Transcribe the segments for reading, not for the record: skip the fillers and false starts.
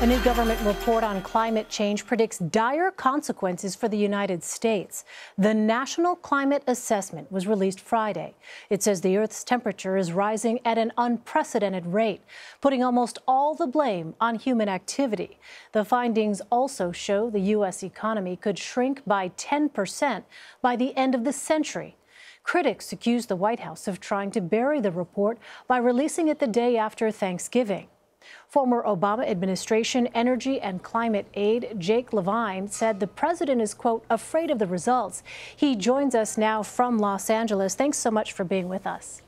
A new government report on climate change predicts dire consequences for the United States. The National Climate Assessment was released Friday. It says the Earth's temperature is rising at an unprecedented rate, putting almost all the blame on human activity. The findings also show the U.S. economy could shrink by 10% by the end of the century. Critics accuse the White House of trying to bury the report by releasing it the day after Thanksgiving. Former Obama administration energy and climate aide Jake Levine said the president is, quote, afraid of the results. He joins us now from Los Angeles. Thanks so much for being with us.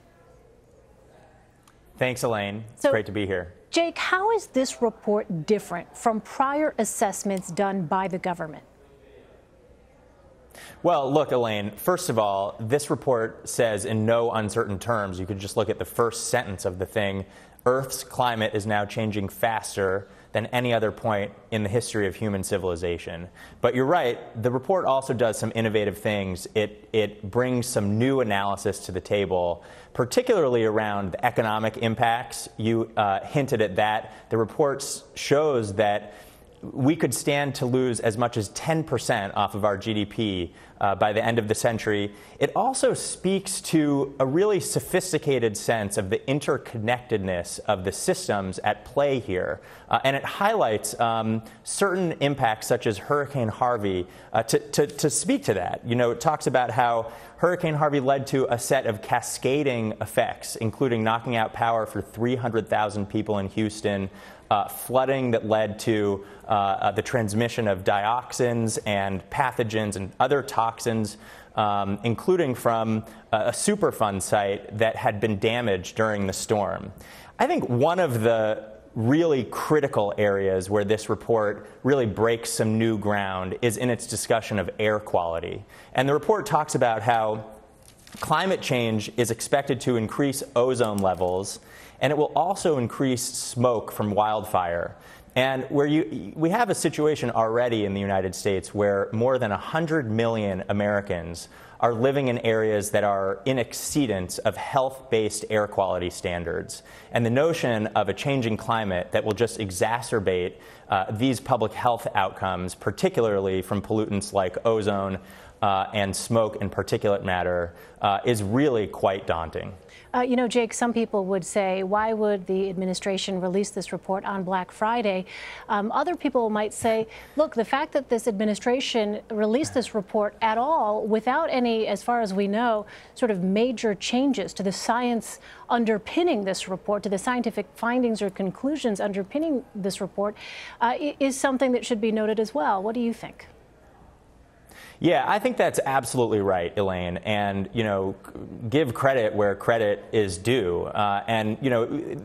Thanks, Elaine. It's great to be here. Jake, how is this report different from prior assessments done by the government? Well, look, Elaine, first of all, this report says in no uncertain terms, you could just look at the first sentence of the thing, Earth's climate is now changing faster than any other point in the history of human civilization. But you're right, the report also does some innovative things. It brings some new analysis to the table, particularly around the economic impacts. You hinted at that. The report shows that we could stand to lose as much as 10% off of our GDP by the end of the century. It also speaks to a really sophisticated sense of the interconnectedness of the systems at play here. And it highlights certain impacts, such as Hurricane Harvey, to speak to that. You know, it talks about how Hurricane Harvey led to a set of cascading effects, including knocking out power for 300,000 people in Houston, flooding that led to the transmission of dioxins and pathogens and other toxins, including from a Superfund site that had been damaged during the storm. I think one of the really critical areas where this report really breaks some new ground is in its discussion of air quality. And the report talks about how climate change is expected to increase ozone levels, and it will also increase smoke from wildfire. And we have a situation already in the United States where more than 100 million Americans are living in areas that are in exceedance of health-based air quality standards. And the notion of a changing climate that will just exacerbate these public health outcomes, particularly from pollutants like ozone and smoke and particulate matter, is really quite daunting. You know, Jake, some people would say, why would the administration release this report on Black Friday? Other people might say, look, the fact that this administration released this report at all without any, as far as we know, sort of major changes to the science underpinning this report, to the scientific findings or conclusions underpinning this report, is something that should be noted as well. What do you think? Yeah, I think that's absolutely right, Elaine. And, you know, give credit where credit is due. And, you know,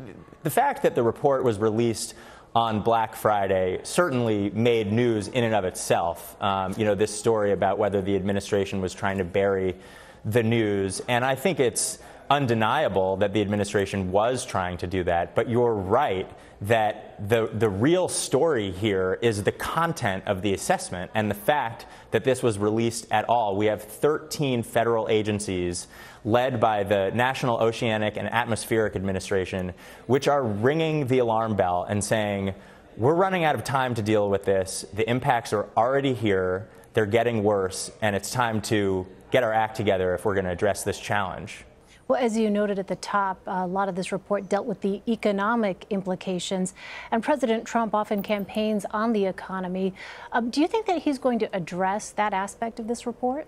the fact that the report was released on Black Friday certainly made news in and of itself. You know, this story about whether the administration was trying to bury the news. And I think it's undeniable that the administration was trying to do that. But you're right that the real story here is the content of the assessment and the fact that this was released at all. We have 13 federal agencies led by the National Oceanic and Atmospheric Administration, which are ringing the alarm bell and saying, we're running out of time to deal with this. The impacts are already here. They're getting worse. And it's time to get our act together if we're going to address this challenge. Well, as you noted at the top, a lot of this report dealt with the economic implications, and President Trump often campaigns on the economy. Do you think that he's going to address that aspect of this report?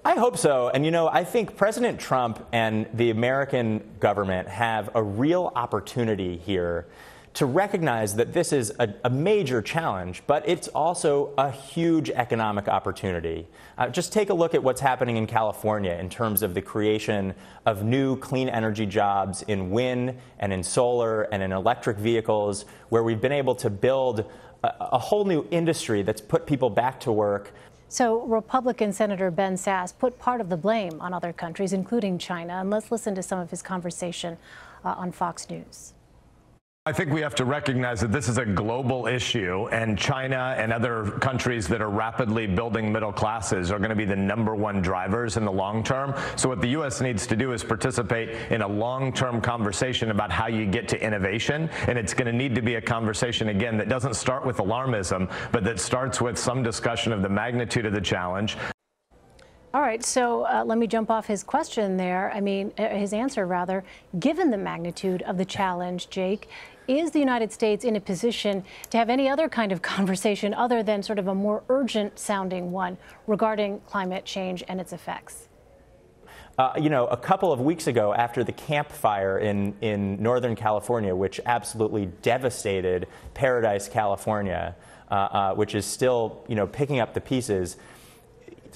I hope so. And, you know, I think President Trump and the American government have a real opportunity here to recognize that this is a major challenge, but it's also a huge economic opportunity. Just take a look at what's happening in California in terms of the creation of new clean energy jobs in wind and in solar and in electric vehicles, where we've been able to build a whole new industry that's put people back to work. So Republican Senator Ben Sasse put part of the blame on other countries, including China. And let's listen to some of his conversation on Fox News. I think we have to recognize that this is a global issue, and China and other countries that are rapidly building middle classes are going to be the #1 drivers in the long term. So what the U.S. needs to do is participate in a long-term conversation about how you get to innovation, and it's going to need to be a conversation, again, that doesn't start with alarmism, but that starts with some discussion of the magnitude of the challenge. All right, so let me jump off his question there. I mean, his answer, rather. Given the magnitude of the challenge, Jake, is the United States in a position to have any other kind of conversation other than sort of a more urgent sounding one regarding climate change and its effects? You know, a couple of weeks ago, after the Camp Fire in Northern California, which absolutely devastated Paradise, California, which is still, you know, picking up the pieces,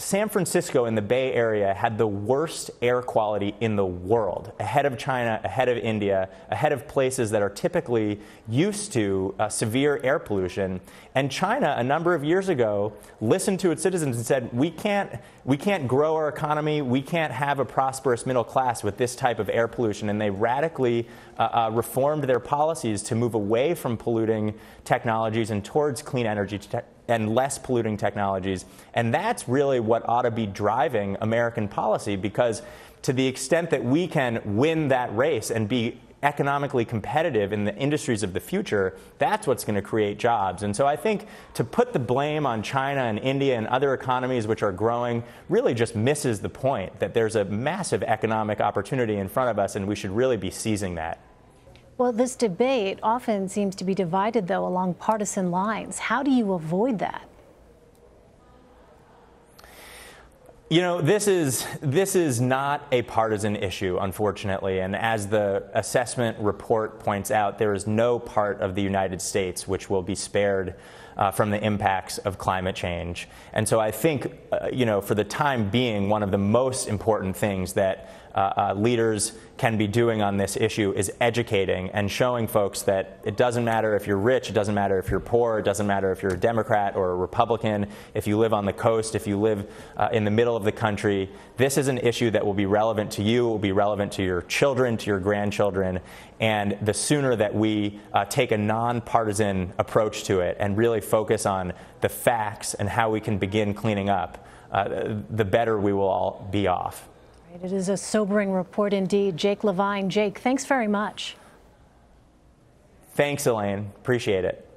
San Francisco in the Bay Area had the worst air quality in the world, ahead of China, ahead of India, ahead of places that are typically used to severe air pollution. And China, a number of years ago, listened to its citizens and said, we can't grow our economy, we can't have a prosperous middle class with this type of air pollution. And they radically reformed their policies to move away from polluting technologies and towards clean energy and less polluting technologies. And that's really what ought to be driving American policy, because to the extent that we can win that race and be economically competitive in the industries of the future, that's what's going to create jobs. And so I think to put the blame on China and India and other economies which are growing really just misses the point that there's a massive economic opportunity in front of us, and we should really be seizing that. Well, this debate often seems to be divided, though, along partisan lines. How do you avoid that? You know, this is not a partisan issue, unfortunately. And as the assessment report points out, there is no part of the United States which will be spared from the impacts of climate change. And so I think, you know, for the time being, one of the most important things that leaders can be doing on this issue is educating and showing folks that it doesn't matter if you're rich, it doesn't matter if you're poor, it doesn't matter if you're a Democrat or a Republican, if you live on the coast, if you live in the middle of the country. This is an issue that will be relevant to you, it will be relevant to your children, to your grandchildren, and the sooner that we take a nonpartisan approach to it and really focus on the facts and how we can begin cleaning up, the better we will all be off. It is a sobering report indeed. Jake Levine. Jake, thanks very much. Thanks, Elaine. Appreciate it.